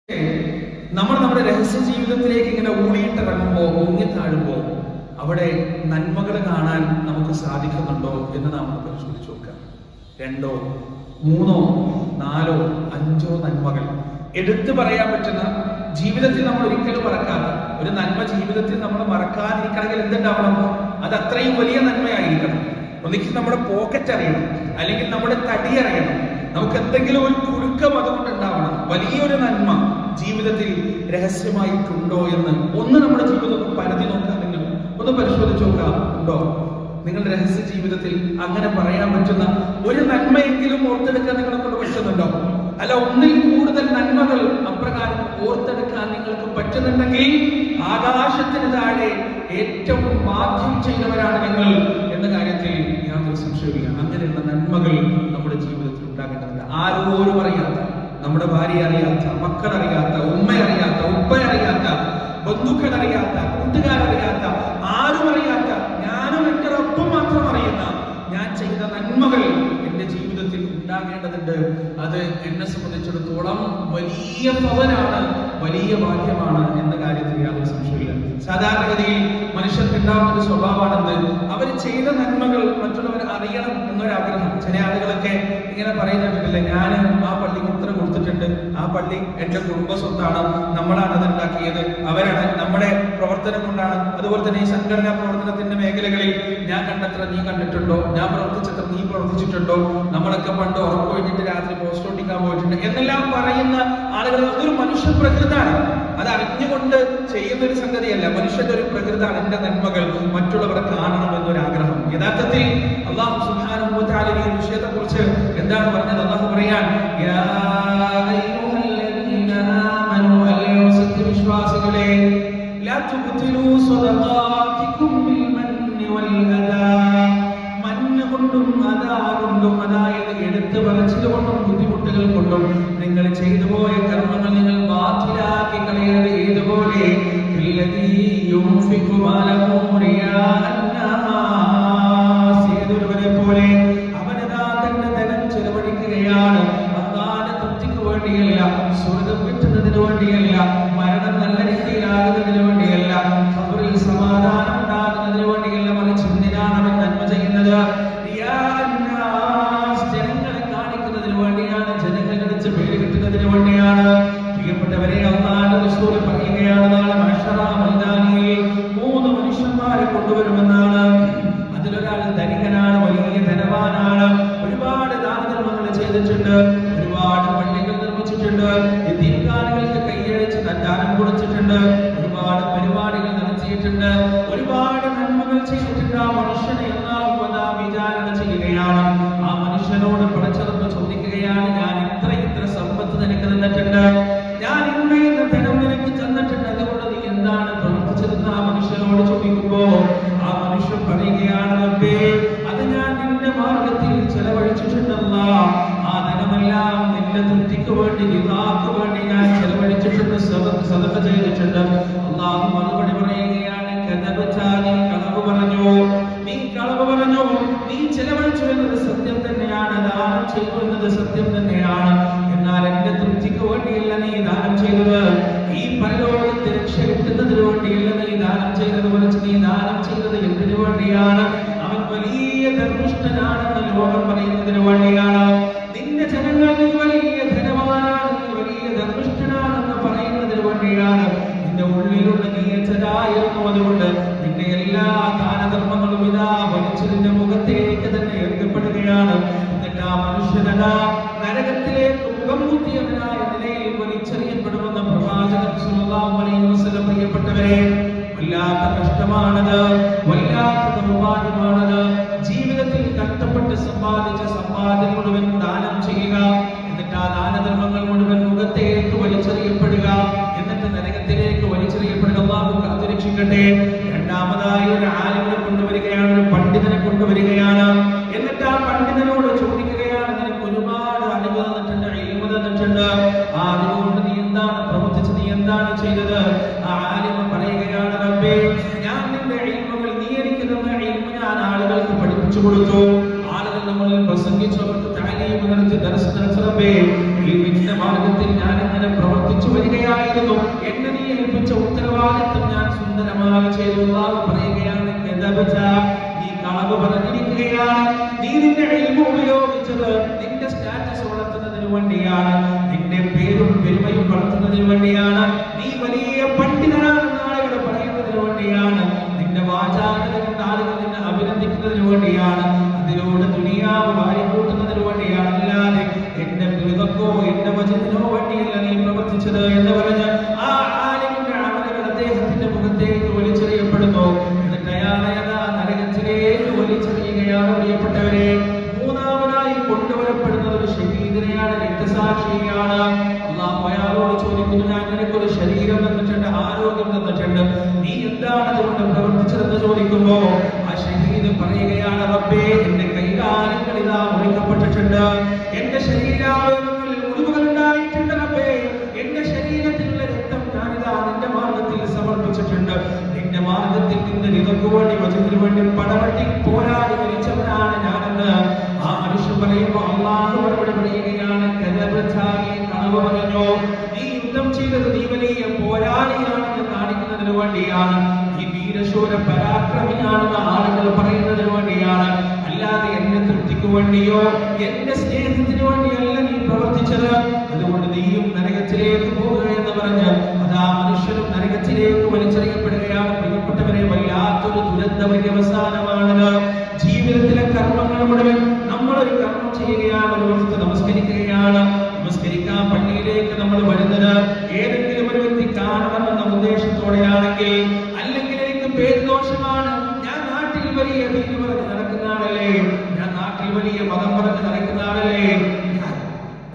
നമ്മൾ നമ്മുടെ രഹസ്യ ജീവിതത്തിലേക്ക് ഇങ്ങനെ ഊളിയിട്ടിറങ്ങുമ്പോൾ മുങ്ങിത്താഴുമ്പോൾ അവിടെ നന്മകൾ കാണാൻ നമുക്ക് സാധിക്കുന്നുണ്ടോ എന്ന് നാം പരിശോധിച്ച് നോക്കുക. 2, 3, 4, 5 നന്മകൾ എടുത്തു പറയാൻ പറ്റുന്ന, ജീവിതത്തിൽ നമ്മൾ ഒരിക്കലും മറക്കാത്ത ഒരു നന്മ ജീവിതത്തിൽ നമ്മൾ മറക്കാതിരിക്കണമെങ്കിൽ എന്തുണ്ടാവണം? അത് അത്രയും വലിയ നന്മയായിരിക്കണം. ഒന്നിക്ക് നമ്മുടെ പോക്കറ്റ് അറിയണം, അല്ലെങ്കിൽ നമ്മുടെ തടി അറിയണം, നമുക്ക് എന്തെങ്കിലും ഒരു കുടുക്കം അതുകൊണ്ടുണ്ടാവണം. വലിയൊരു നന്മ ജീവിതത്തിൽ രഹസ്യമായിട്ടുണ്ടോ എന്ന് ഒന്ന് നമ്മുടെ ജീവിതം പരതി നോക്കാം. നിങ്ങൾ ഒന്ന് പരിശോധിച്ച് നോക്കാം, ഉണ്ടോ നിങ്ങളുടെ രഹസ്യ ജീവിതത്തിൽ അങ്ങനെ പറയാൻ പറ്റുന്ന ഒരു നന്മയെങ്കിലും ഓർത്തെടുക്കാൻ നിങ്ങളെ കൊണ്ട് പറ്റുന്നുണ്ടോ? അല്ല, ഒന്നിൽ കൂടുതൽ നന്മകൾ അപ്രകാരം ഓർത്തെടുക്കാൻ നിങ്ങൾക്ക് പറ്റുന്നുണ്ടെങ്കിൽ ആകാശത്തിന് താഴെ ഏറ്റവും ഭാഗ്യം ചെയ്തവരാണ് നിങ്ങൾ എന്ന കാര്യത്തിൽ യാതൊരു സംശയമില്ല. അങ്ങനെയുള്ള നന്മകൾ നമ്മുടെ ജീവിതത്തിൽ ഉണ്ടാകേണ്ടതുണ്ട്. ആരോരും അറിയാത്ത, നമ്മുടെ ഭാര്യ അറിയാത്ത, മക്കൾ അറിയാത്ത, ഉമ്മ അറിയാത്ത, ഉപ്പ അറിയാത്ത, ബന്ധുക്കൾ അറിയാത്ത, കൂട്ടുകാരറിയാത്ത, ആരും അറിയാത്ത, ഞാനും എന്റെ റബ്ബും മാത്രം അറിയുന്ന ഞാൻ ചെയ്ത നന്മകൾ എന്റെ ജീവിതത്തിൽ ഉണ്ടാകേണ്ടതുണ്ട്. അത് എന്നെ സംബന്ധിച്ചിടത്തോളം വലിയ പവനാണ്, വലിയ ഭാഗ്യമാണ് എന്ന കാര്യത്തിൽ യാതൊരു സംശയമില്ല. സാധാരണഗതിയിൽ മനുഷ്യർക്ക് ഉണ്ടാവുന്ന ഒരു സ്വഭാവമാണെന്ന് അവർ ചെയ്ത നന്മകൾ മറ്റുള്ളവർ അറിയണം എന്നൊരാഗ്രഹം. ചില ആളുകളൊക്കെ ഇങ്ങനെ പറയുന്നുണ്ടല്ലേ, ഞാൻ ആ പള്ളിക്ക് ഇത്ര കൊടുത്തിട്ടുണ്ട്, ആ പള്ളി എന്റെ കുടുംബ സ്വത്താണ്, നമ്മളാണ് അത് ഉണ്ടാക്കിയത്, അവരാണ്, നമ്മുടെ പ്രവർത്തനം കൊണ്ടാണ്. അതുപോലെ തന്നെ ഈ സംഘടനാ പ്രവർത്തനത്തിന്റെ മേഖലകളിൽ ഞാൻ കണ്ടത്ര നീ കണ്ടിട്ടുണ്ടോ, ഞാൻ പ്രവർത്തിച്ചത്ര നീ പ്രവർത്തിച്ചിട്ടുണ്ടോ, നമ്മളൊക്കെ പണ്ട് ഉറക്കൊഴിഞ്ഞിട്ട് രാത്രി പോസ്റ്റ് ഒട്ടിക്കാൻ പോയിട്ടുണ്ട് എന്നെല്ലാം പറയുന്ന ആളുകൾ അതൊരു മനുഷ്യ പ്രകൃതാണ്. അത് അറിഞ്ഞുകൊണ്ട് ചെയ്യുന്ന ഒരു സംഗതിയല്ല, മനുഷ്യന്റെ ഒരു പ്രകൃതാണ് എന്റെ നന്മകൾ മറ്റുള്ളവരെ കാണണം എന്നൊരാഗ്രഹം. യഥാർത്ഥത്തിൽ അല്ലാഹു സുബ്ഹാനഹു വ തആല ഈ വിഷയത്തെ കുറിച്ച് എന്താണ് പറഞ്ഞത്? അല്ലാഹു പറയാൻ, യാ അയ്യുഹല്ലദീന ആമനൂ, അല്ലയോ സത്യവിശ്വാസികളെ, ലാ തുബ്തിലൂ സ്വദഖാതികും ബിൽ മന്നി വൽ അദാ, മന്ന കൊണ്ടും അദാ കൊണ്ടും, അതായത് എടുത്തു പറച്ചിൽ കൊണ്ടും ബുദ്ധിമുട്ടുകൾ കൊണ്ടും നിങ്ങൾ ചെയ്തു പോയ കർമ്മങ്ങൾ നിങ്ങൾ ബാത്തിലാക്കി കളയരുത്. ഏതുപോലെ ഏതൊരുവരെ പോലെ അവനതാ തന്റെ ധനം ചെലവഴിക്കുകയാണ് അല്ലാഹുവിന്റെ തൃപ്തിക്ക് വേണ്ടിയല്ല, സ്വർഗ്ഗം കിട്ടുന്നതിന് വേണ്ടിയല്ല, മരണം നല്ല രീതിയിലാകുന്നതിന് വേണ്ടിയല്ല, ഖബറിൽ സമാധാനം ഉണ്ടാകുന്നതിന് വേണ്ടിയല്ല, മറിച്ച് എന്തിനാണ് അവൻ നന്മ ചെയ്യുന്നത്? ജനങ്ങളെ കാണിക്കുന്നതിന് വേണ്ടിയാണ്, ജനങ്ങളുടെ അടുത്ത് പേര് കിട്ടുന്നതിന് വേണ്ടിയാണ്. പ്രിയപ്പെട്ടവരെ, അല്ലാഹുവിന്റെ റസൂൽ പറയുകയാണ്, നാളെ മഹ്ശറ മൈതാനിയിൽ 3 മനുഷ്യന്മാരെ കൊണ്ടുവരുമെന്നാണ്. അതിലൊരാൾ ധനികനാണ്, വലിയ ധനവാനാണ്, ഒരുപാട് ദാനധർമ്മങ്ങൾ ചെയ്തിട്ടുണ്ട്, ഒരുപാട് പള്ളികൾ നിർമ്മിച്ചിട്ടുണ്ട്, യതീംഖാനകൾക്ക് കൈയഴിച്ച് ദാനം കൊടുത്തിട്ടുണ്ട്, ഒരുപാട് പരിപാടികൾ നടത്തിയിട്ടുണ്ട്, ഒരുപാട് നന്മകൾ ചെയ്തിട്ടുണ്ട്. ആ മനുഷ്യനെ അല്ലാഹു വിചാരണ ചെയ്യുകയാണ്. ആ മനുഷ്യനോട് പടച്ചറബ് ചോദിക്കുകയാണ്, ഞാൻ ഇത്ര സമ്പത്ത് നിനക്ക് തന്നിട്ടുണ്ട്, ഞാൻ ഇന്ന ധനം നിനക്ക് തന്നിട്ടുണ്ട്, അതുകൊണ്ട് നീ എന്താണ് പ്രവർത്തിച്ചതെന്ന് ആ മനുഷ്യനോട് ചോദിക്കുമ്പോ ആ മനുഷ്യൻ പറയുകയാണ്, റബ്ബേ, അത് ഞാൻ നിന്റെ മാർഗത്തിൽ ചെലവഴിച്ചിട്ടുണ്ടല്ല, ആ ധനമെല്ലാം നിന്റെ തൃപ്തിക്ക് വേണ്ടി, നിദാക്ക് വേണ്ടി ഞാൻ ചെലവഴിച്ചിട്ടുണ്ട്, സദഖ ചെയ്തിട്ടുണ്ട്. അല്ലാഹു മറുപടി പറയുകയാണ്, കദബത, നീ കളവ് പറഞ്ഞു, നീ കളവ് പറഞ്ഞു, നീ ചെലവഴിച്ചു എന്നത് സത്യം തന്നെയാണ്, ദാനം ചെയ്തു എന്നത് സത്യം തന്നെയാണ്, എന്നാൽ എന്റെ തൃപ്തിക്ക് വേണ്ടിയല്ല നീ ദാനം ചെയ്തത്, ഈ പരലോകത്തെ രക്ഷ കിട്ടുന്നതിന് വേണ്ടിയല്ല നീ ദാനം ചെയ്തത്, മറിച്ച് നീ ദാനം ചെയ്തത് എന്തിനു വേണ്ടിയാണ്? അവൻ വലിയ ധർമ്മിഷ്ഠനാണെന്ന് ലോകം പറയുന്നതിന് വേണ്ടിയാണ്. നിന്റെ ജനങ്ങൾ നീ വലിയ ധനവാനാണ്, നീ വലിയ ധർമ്മിഷ്ഠനാണെന്ന് പറയുന്നതിന് വേണ്ടിയാണ്. നിന്റെ ഉള്ളിലുള്ള നീയച്ചതായിരുന്നു, അതുകൊണ്ട് നിന്റെ എല്ലാ ദാനധർമ്മങ്ങളും ഇതാ വലിച്ചതിന്റെ മുഖത്തേക്ക് തന്നെ എറിയപ്പെടുകയാണ്. എന്നിട്ട് ആ മനുഷ്യനതാ നരകത്തിലേക്ക് മുഖം കുത്തിയവനായ നിലയിൽ വലിച്ചെറിയപ്പെടുമെന്ന് പ്രവാചകൻ സല്ലല്ലാഹു അലൈഹി വസല്ലം. പ്രിയപ്പെട്ടവരെ, വല്ലാത്ത കഷ്ടമാണത്, വല്ലാത്ത ദൗർഭാഗ്യമാണത്. ജീവിതത്തിൽ കഷ്ടപ്പെട്ട് സമ്പാദിച്ച സമ്പാദ്യം മുഴുവൻ ദാനം ചെയ്യുക, എന്നിട്ട് ആ ദാനധർമ്മങ്ങൾ മുഴുവൻ മുഖത്തേക്ക് വലിച്ചെറിയപ്പെടുക, എന്നിട്ട് നരകത്തിലേക്ക് വലിച്ചെറിയപ്പെടുക. അല്ലാഹു കാത്തുരക്ഷിക്കട്ടെ. രണ്ടാമതായി ഒരു ആലിമിനെ കൊണ്ടുവരികയാണ്, ഒരു പണ്ഡിതനെ കൊണ്ടുവരികയാണ്. എന്നിട്ട് ആ പണ്ഡിതനോട് ചോദിക്കുകയാണ്, നിനക്ക് ഒരുപാട് അറിവ് തന്നിട്ടുണ്ട്, ഇൽമു തന്നിട്ടുണ്ട്, ആ അറിവ് കൊണ്ട് നീ എന്താണ് പ്രവർത്തിച്ചത്, നീ എന്താണ് ചെയ്തത്? ആ ആലിമ പറയുകയാണ്, റബ്ബേ, ഞാൻ നിന്റെ ഇൽമുകൾ, നീ എനിക്ക് തന്ന ഇൽമു ഞാൻ ആളുകൾക്ക് പഠിപ്പിച്ചു കൊടുത്തു, ആളുകൾ നമ്മളിൽ പ്രസംഗിച്ചു, അവർക്ക് താലീം നടത്തി, ദർസ് നടത്തി, റബ്ബേ, ഇൽമിന്റെ മാർഗത്തിൽ ഞാൻ അങ്ങനെ പ്രവർത്തിച്ചു വരികയാണ്. നീ കളവ് പറഞ്ഞിരിക്കുകയാണ്. നീ നിന്റെ ഇൽമു ഉപയോഗിച്ചത് നിന്റെ സ്റ്റാറ്റസ് വളർത്തുന്നതിന് വേണ്ടിയാണ്, നിന്റെ പേരും പെരുമയും വളർത്തുന്നതിന് വേണ്ടിയാണ്, നീ വലിയ പണ്ഡിതനാണെന്ന് ആളുകൾ പറയുന്നതിന് വേണ്ടിയാണ്, നിന്റെ വാചാലത കൊണ്ട് ആളുകൾ നിന്നെ അഭിനന്ദിക്കുന്നതിന് വേണ്ടിയാണ്, അതിലൂടെ ദുനിയാവ് വാരിക്കൂട്ടുന്നതിന് വേണ്ടിയാണ്, അല്ലാതെ എന്റെ മൃഗക്കോ എന്റെ വചനത്തിനോ വേണ്ടിയല്ല നീ പ്രവർത്തിച്ചത് എന്ന് പറഞ്ഞ് ആ ആലിമിന്റെ അമലുകൾ അദ്ദേഹത്തിന്റെ മുഖത്തേക്ക് വലിച്ചെറിയപ്പെടുന്നു. എന്നിട്ട് അയാളെ നരകത്തിലേക്ക് വലിച്ചെറിയുകയാണ്. പ്രിയപ്പെട്ടവരെ, മൂന്നാമതായി കൊണ്ടുവരപ്പെടുന്നത് ഒരു ഷഹീദിനെയാണ്, രക്തസാക്ഷിയാണ്. അല്ലാഹു അയാളോട് ചോദിക്കുന്നു, ഞാൻ നിനക്കൊരു ശരീരം തന്നിട്ടുണ്ട്, ആരോഗ്യം തന്നിട്ടുണ്ട്, നീ എന്താണ് അതുകൊണ്ട് പ്രവർത്തിച്ചതെന്ന് ചോദിക്കുമ്പോ ആ ഷഹീദ് പറയുകയാണ്, റബ്ബേ, എന്റെ കൈകാലുകൾ ഇതാ മുറിക്കപ്പെട്ടിട്ടുണ്ട്, എന്റെ ശരീരാവയവങ്ങളിൽ മുറിവുകൾ ഉണ്ടായിട്ടുണ്ട്, റബ്ബേ, എന്റെ ശരീരത്തിലുള്ള രക്തം ഞാനിതാ നിന്റെ മാർഗത്തിൽ സമർപ്പിച്ചിട്ടുണ്ട്, നിന്റെ മാർഗത്തിൽ നിന്ന് നിനക്ക് വേണ്ടി വചനത്തിന് വേണ്ടി പടവെട്ടി പോരാടി മരിച്ചവനാണ് ഞാനെന്ന് ആ മനുഷ്യൻ പറയുമ്പോൾ അല്ലാഹു മറുപടി പറയുകയാണ്, കളവ് പറഞ്ഞു, നീ യുദ്ധം ചെയ്തത് നീ വലിയ പോരാളിയാണെന്ന് കാണിക്കുന്നതിന് വേണ്ടിയാണ്, ഈ വീരശൂര പരാക്രമിയാണെന്ന് ആളുകൾ പറയുന്നതിന് വേണ്ടിയാണ്, അല്ലാതെ എന്റെ തൃപ്തിക്ക് വേണ്ടിയോ എന്റെ സ്നേഹത്തിന് വേണ്ടിയല്ല നീ പ്രവർത്തിച്ചത്, അതുകൊണ്ട് നീയും നരകത്തിലേക്ക് പോകുക എന്ന് പറഞ്ഞ് അതാ മനുഷ്യരും നരകത്തിലേക്ക് വലിച്ചെറിയപ്പെടുകയാണ്. പ്രിയപ്പെട്ടവരെ, വല്ലാത്തൊരു ദുരന്ത പര്യവസാനമാണത്. ജീവിതത്തിലെ കർമ്മങ്ങൾ മുഴുവൻ നമ്മളൊരു കർമ്മം ചെയ്യുകയാണ്, ഒരു വസ്തു നമസ്കരിക്കുകയാണ്, നമസ്കരിക്കാൻ പള്ളിയിലേക്ക് നമ്മൾ വരുന്നത് ഏതെങ്കിലും ഒരു വ്യക്തി കാണണമെന്ന ഉദ്ദേശത്തോടെയാണെങ്കിൽ, അല്ലെങ്കിൽ എനിക്ക് പേരുദോഷമാണ്, ഞാൻ നാട്ടിൽ വലിയ ദീൻ പറഞ്ഞ് നടക്കുന്ന ആളല്ലേ, ഞാൻ നാട്ടിൽ വലിയ മതം പറഞ്ഞ് നടക്കുന്ന ആളല്ലേ,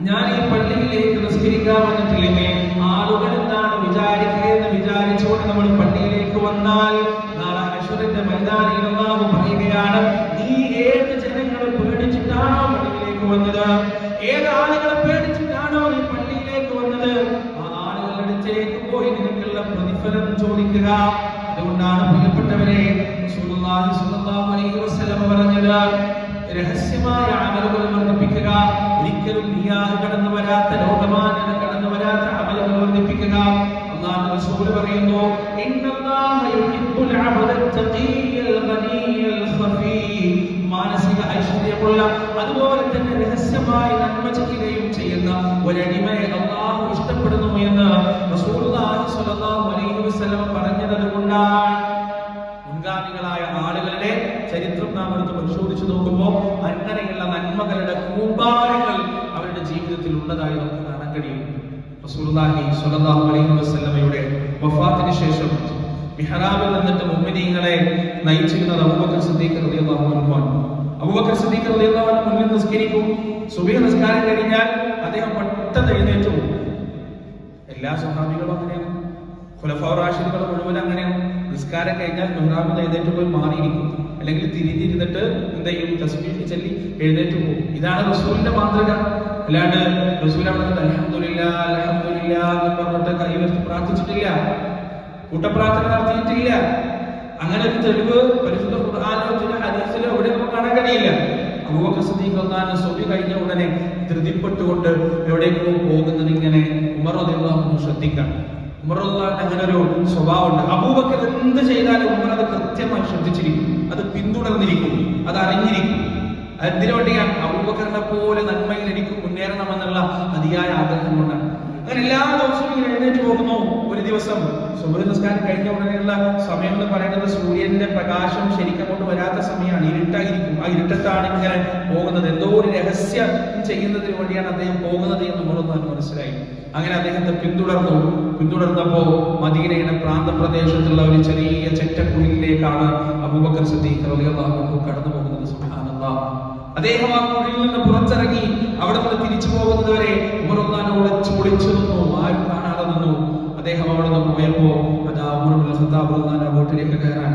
ഞാൻ ഈ പള്ളിയിലേക്ക് നിസ്കരിക്കാൻ വന്നിട്ടില്ലെങ്കിൽ ആളുകൾ എന്താണ് വിചാരിക്കുക എന്ന് വിചാരിച്ചുകൊണ്ട് നമ്മൾ പള്ളിയിലേക്ക് വന്നാൽ നാളെ ഹശ്റിന്റെ മൈതാനിയിൽ അല്ലാഹു പറയുകയാണ്, നീ ഏത് ജനങ്ങളെ പേടിച്ചിട്ടാണോ പള്ളിയിലേക്ക് വന്നത്, ഏത് ആളുകളെ പേടിച്ചിട്ടാണോ നീ പള്ളിയിലേക്ക് വന്നത്, ആ ആളുകളുടെ അടുത്തേക്ക് പോയി നിനക്കുള്ള പ്രതിഫലം ചോദിക്കുക. അതുകൊണ്ടാണ് പ്രിയപ്പെട്ടവരെ റസൂലുള്ളാഹി സ്വല്ലല്ലാഹു അലൈഹി വസല്ലം പറഞ്ഞത്, രഹസ്യമായ അമലുകൾ വർദ്ധിപ്പിക്കുക, ഒരിക്കലും നിയാഹ് കടന്നു വരാത്ത, ലോകമാന്യത കടന്നു വരാത്ത അമലുകൾ വർദ്ധിപ്പിക്കുക. അല്ലാഹു റസൂൽ പറയുന്നു, ഇന്നല്ലാഹ യുഹിബ്ബുൽ അബ്ദ തഖിയ്യൽ ഗനിയ്യൽ ഖഫീ, മാനസിക ഐശ്വര്യമുള്ള അതുപോലെ തന്നെ രഹസ്യമായി നന്മ ചെയ്യുകയും ചെയ്യുന്ന ഒരടിമയെ അല്ലാഹു ഇഷ്ടപ്പെടുന്നു എന്ന് റസൂലുള്ളാഹി സ്വല്ലല്ലാഹു അലൈഹി വസല്ലം പറഞ്ഞത്. അതുകൊണ്ടാണ് മുൻഗാമികളായ ആളുകളുടെ ചരിത്രം നാം എടുത്ത് പരിശോധിച്ചു നോക്കുമ്പോൾ അങ്ങനെയുള്ള നന്മകളുടെ കൂമ്പാരങ്ങൾ അവരുടെ ജീവിതത്തിൽ ഉള്ളതായി നമുക്ക് കാണാൻ കഴിയും. റസൂലുള്ളാഹി സ്വല്ലല്ലാഹു അലൈഹി വസല്ലമയുടെ വഫാത്തിന് ശേഷം മിഹ്റാബിൽ നിന്നിട്ട് മുഅ്മിനീങ്ങളെ നയിച്ചിരുന്നത് അബൂബക്കർ സിദ്ദീഖ് റളിയല്ലാഹു അൻഹു ആണ്. അബൂബക്കർ സിദ്ദീഖ് റളിയല്ലാഹു അൻഹു മുന്നിൽ നിസ്കരിക്കും. സുബഹി നിസ്കാരം കഴിഞ്ഞാൽ അദ്ദേഹം പെട്ടെന്ന് എഴുന്നേറ്റ് പോകും. എല്ലാ സ്വഹാബികളും അങ്ങനെയാണ്, ഖുലഫാഉർ റാഷിദുകൾ മുഴുവൻ അങ്ങനെയാണ്. നിസ്കാരം കഴിഞ്ഞാൽ മിഹ്റാബിൽ എഴുന്നേറ്റ് പോയി മാറിയിരിക്കും, അല്ലെങ്കിൽ തിരിഞ്ഞിരുന്നിട്ട് എന്ത് ചെയ്യും, തസ്ബീഹ് ചൊല്ലി എഴുന്നേറ്റ് പോകും. ഇതാണ് റസൂലിന്റെ മാതൃക. അല്ലാണ്ട് റസൂൽ അവിടെ അൽഹംദുലില്ലാഹ് അൽഹംദുലില്ലാഹ് എന്ന് പറഞ്ഞിട്ട് കൈവച്ച് പ്രാർത്ഥിച്ചിട്ടില്ല, കൂട്ടപ്രാർത്ഥന നടത്തിയിട്ടില്ല. അങ്ങനെ ഒരു തെളിവ് പരിശുദ്ധ ഖുർആനിലോ ചില ഹദീസിലോ എവിടെ നമുക്ക് കാണാൻ കഴിയില്ല. അബൂബക്കർ സിദ്ദീഖ് റളിയല്ലാഹു സുബഹി കഴിഞ്ഞ ഉടനെ ധൃതിപ്പെട്ടുകൊണ്ട് എവിടേക്കോ പോകുന്നത് ഇങ്ങനെ ഉമർ റളിയല്ലാഹു അൻഹു ശ്രദ്ധിക്കണം. ഉമർ റളിയല്ലാഹു അങ്ങനെ ഒരു സ്വഭാവമുണ്ട്. അബൂബക്കർ എന്ത് ചെയ്താലും ഉമർ അത് കൃത്യമായി ശ്രദ്ധിച്ചിരിക്കും, അത് പിന്തുടർന്നിരിക്കും, അത് അറിഞ്ഞിരിക്കും. അതിനു വേണ്ടിയാണ് അബൂബക്കറിനെ പോലെ നന്മയിൽ എനിക്ക് മുന്നേറണമെന്നുള്ള അതിയായ ആഗ്രഹം കൊണ്ടാണ്. അങ്ങനെ എല്ലാ ദിവസവും ഇങ്ങനെ എഴുന്നേറ്റ് പോകുന്നു. ഒരു ദിവസം സുബഹി നിസ്കാരം കഴിഞ്ഞ ഉടനെയുള്ള സമയം എന്ന് പറയുന്നത് സൂര്യന്റെ പ്രകാശം ശരിക്കും അങ്ങോട്ട് വരാത്ത സമയമാണ്, ഇരുട്ടായിരിക്കും. ആ ഇരുട്ടത്താണ് ഇങ്ങനെ പോകുന്നത്. എന്തോ ഒരു രഹസ്യം ചെയ്യുന്നതിന് വേണ്ടിയാണ് അദ്ദേഹം പോകുന്നത് എന്ന് ഉമർ മനസ്സിലായി. അങ്ങനെ അദ്ദേഹത്തെ പിന്തുടർന്നപ്പോ മദീനയുടെ പ്രാന്തപ്രദേശത്തുള്ള ഒരു ചെറിയ ചെറ്റക്കുഴിയിലേക്കാണ് അബൂബക്കർ സിദ്ദീഖ് റളിയല്ലാഹു അൻഹു കടന്നു പോകുന്നത്. സുബ്ഹാനല്ലാഹ്. അദ്ദേഹം ആ കുഴിയിൽ നിന്ന് പുറത്തിറങ്ങി അവിടെ നിന്ന് തിരിച്ചു പോകുന്നത് വരെ ഉമർ റളിയല്ലാഹു ഒളിച്ചു നിന്നു, ആരും കാണാതെ നിന്നു. അദ്ദേഹം അവിടെ നിന്ന് പോയപ്പോ അതാ ഉമർ ഇബ്നുൽ ഖത്താബ് റളിയല്ലാഹു അൻഹു വീട്ടിലേക്ക് കയറാൻ.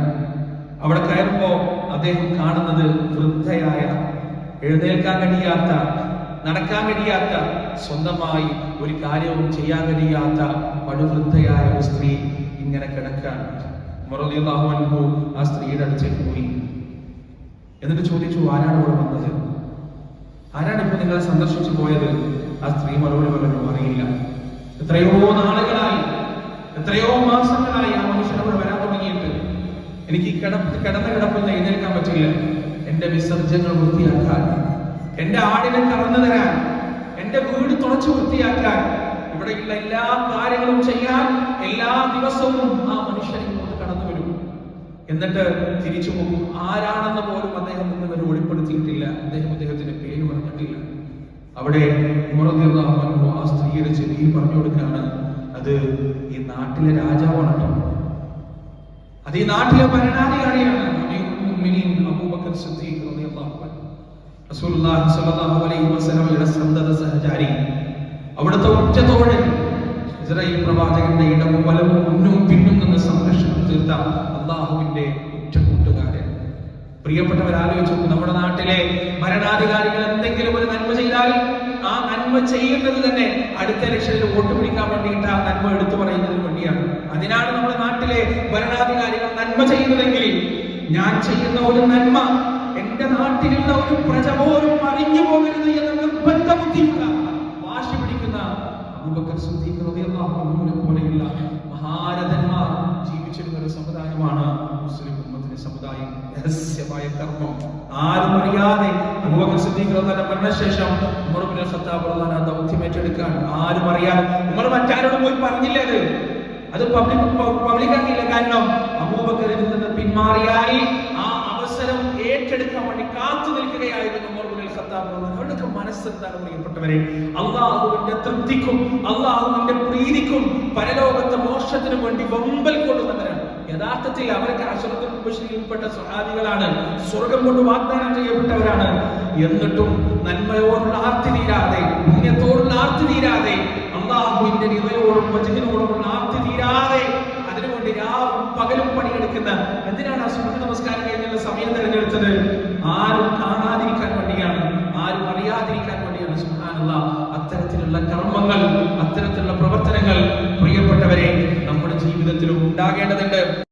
അവിടെ കയറുമ്പോ അദ്ദേഹം കാണുന്നത് വൃദ്ധയായ, എഴുന്നേൽക്കാൻ കഴിയാത്ത, നടക്കാൻ കഴിയാത്ത, സ്വന്തമായി ഒരു കാര്യവും ചെയ്യാൻ കഴിയാത്ത പടുവൃദ്ധയായ ഒരു സ്ത്രീ ഇങ്ങനെ കിടക്കാൻ. ഉമർ റളിയല്ലാഹു അൻഹു ആ സ്ത്രീയുടെ അടുത്തേക്ക് പോയി. എന്നിട്ട് ചോദിച്ചു, ആരാണ് ഇവിടെ വന്നത്, ആരാണ് ഇപ്പൊ നിങ്ങളെ സന്ദർശിച്ചു പോയത്? ആ സ്ത്രീ മറുപടി പറഞ്ഞു, അറിയില്ല. എത്രയോ നാളുകളായി, എത്രയോ മാസങ്ങളായി ആ മനുഷ്യൻ അവിടെ വരാൻ തുടങ്ങിയിട്ട്. എനിക്ക് കിടന്ന കിടപ്പിൽ നിന്ന് എഴുന്നേൽക്കാൻ പറ്റില്ല. എന്റെ വിസർജ്യങ്ങൾ വൃത്തിയാക്കാൻ, എന്റെ ആടിനെ കറന്നു തരാൻ, എന്റെ വീട് തുടച്ചു വൃത്തിയാക്കാൻ, ഇവിടെയുള്ള എല്ലാ കാര്യങ്ങളും ചെയ്യാൻ എല്ലാ ദിവസവും ആ മനുഷ്യൻ ഇങ്ങോട്ട് കടന്നു വരും. എന്നിട്ട് തിരിച്ചു പോകും. ആരാണെന്ന് പോലും അദ്ദേഹം ഇന്നുവരെ വെളിപ്പെടുത്തിയിട്ടില്ല. അദ്ദേഹത്തിന്റെ പേര് പറഞ്ഞിട്ടില്ല. അവിടെ ഉമർ റളിയല്ലാഹു അൻഹു ആ സ്ത്രീയുടെ ചെവിയിൽ പറഞ്ഞു കൊടുക്കുകയാണ്, അത് ഈ നാട്ടിലെ രാജാവാണ്, അത് ഈ നാട്ടിലെ ഭരണാധികാരിയാണ്. അബൂബക്കർ സിദ്ദീഖ് റളിയല്ലാഹു അൻഹു, റസൂലുള്ളാഹി സ്വല്ലല്ലാഹു അലൈഹി വസല്ലമയുടെ സന്തത സഹചാരി, അവിടുത്തെ ഉറ്റതോഴൻ, ഇസ്രായേൽ പ്രവാചകന്റെ ഇടവും വലവും മുന്നും പിന്നും നിന്ന് സംരക്ഷണം തീർത്ത അല്ലാഹുവിന്റെ ഉറ്റ കൂട്ടുകാരൻ. പ്രിയപ്പെട്ടവർ, ആലോചിച്ചു, നമ്മുടെ നാട്ടിലെ ഭരണാധികാരികൾ എന്തെങ്കിലും ഒരു നന്മ ചെയ്താൽ ആ നന്മ ചെയ്യുന്നത് തന്നെ അടുത്ത ഇലക്ഷനിൽ വോട്ട് പിടിക്കാൻ വേണ്ടിയിട്ട് ആ നന്മ എടുത്തു പറയുന്നതിന് വേണ്ടിയാണ്. അതിനാണ് നമ്മുടെ നാട്ടിലെ ഭരണാധികാരികൾ നന്മ ചെയ്യുന്നതെങ്കിൽ ഞാൻ ചെയ്യുന്ന ഒരു നന്മ എന്റെ നാട്ടിലുള്ള ഒരു പ്രജ പോലും അറിഞ്ഞു പോകരുത് എന്ന നിർബന്ധ ബുദ്ധിയുള്ള വാശി പിടിക്കുന്ന അബൂബക്കർ സിദ്ദീഖ് റളിയല്ലാഹു അൻഹുവിനെ പോലെയുള്ള മഹാരഥന്മാർ ജീവിച്ചിരുന്ന ഒരു സമുദായമാണ് മുസ്ലിം ഉമ്മത്തിന്റെ സമുദായം. രഹസ്യമായ കർമ്മം ആരും അറിയാതെ അബൂബക്കർ സിദ്ദീഖ് റളിയല്ലാഹു അൻഹു മരണശേഷം ഉമർ ഇബ്നുൽ ഖത്താബ് റളിയല്ലാഹു അൻഹു ദൗത്യം ഏറ്റെടുക്കാൻ ആരും അറിയാതെ ഉമർ മറ്റാരോടും പോയി പറഞ്ഞില്ല. അത് പബ്ലിക്കാക്കിയില്ല. കാരണം അബൂബക്കറിൽ നിന്ന് പിന്മാറിയാൽ ആ അവസരം ഏറ്റെടുക്കാൻ വേണ്ടി കാത്തു നിൽക്കുകയായിരുന്നു ഉമർ ഇബ്നുൽ ഖത്താബ്. അവരുടെ മനസ്സെന്താണ് പ്രിയപ്പെട്ടവരെ? അള്ളാഹുവിന്റെ തൃപ്തിക്കും അള്ളാഹുവിന്റെ പ്രീതിക്കും പരലോകത്തെ മോക്ഷത്തിനും വേണ്ടി വമ്പൽ കൊള്ളുന്നവരാണ്. യഥാർത്ഥത്തിൽ അവർക്ക് അശ്റത്തുൽ മുബശ്ശിരീൻപ്പെട്ട സ്വഹാബികളാണ്, സ്വർഗം കൊണ്ട് വാഗ്ദാനം ചെയ്യപ്പെട്ടവരാണ്. എന്നിട്ടും നന്മയോടുള്ള ആർത്തി തീരാതെ, പുണ്യത്തോടുള്ള ആർത്തി തീരാതെ, അള്ളാഹുവിന്റെ നിലയോടും വചനത്തോടുള്ള ആർത്തി തീരാതെ അതിനുവേണ്ടി രാവും പകലും പണിയെടുക്കുന്ന, എന്തിനാണ് ആ സുബ്ഹ് നമസ്കാരം കഴിഞ്ഞുള്ള സമയം തിരഞ്ഞെടുത്തത്? ആരും കാണാതിരിക്കാൻ വേണ്ടിയാണ്, ആരും അറിയാതിരിക്കാൻ വേണ്ടിയാണ്. സുബ്ഹാനല്ലാഹ്, അത്തരത്തിലുള്ള കർമ്മങ്ങൾ, അത്തരത്തിലുള്ള പ്രവർത്തനങ്ങൾ പ്രിയപ്പെട്ടവരെ നമ്മുടെ ജീവിതത്തിലും ഉണ്ടാകേണ്ടതുണ്ട്.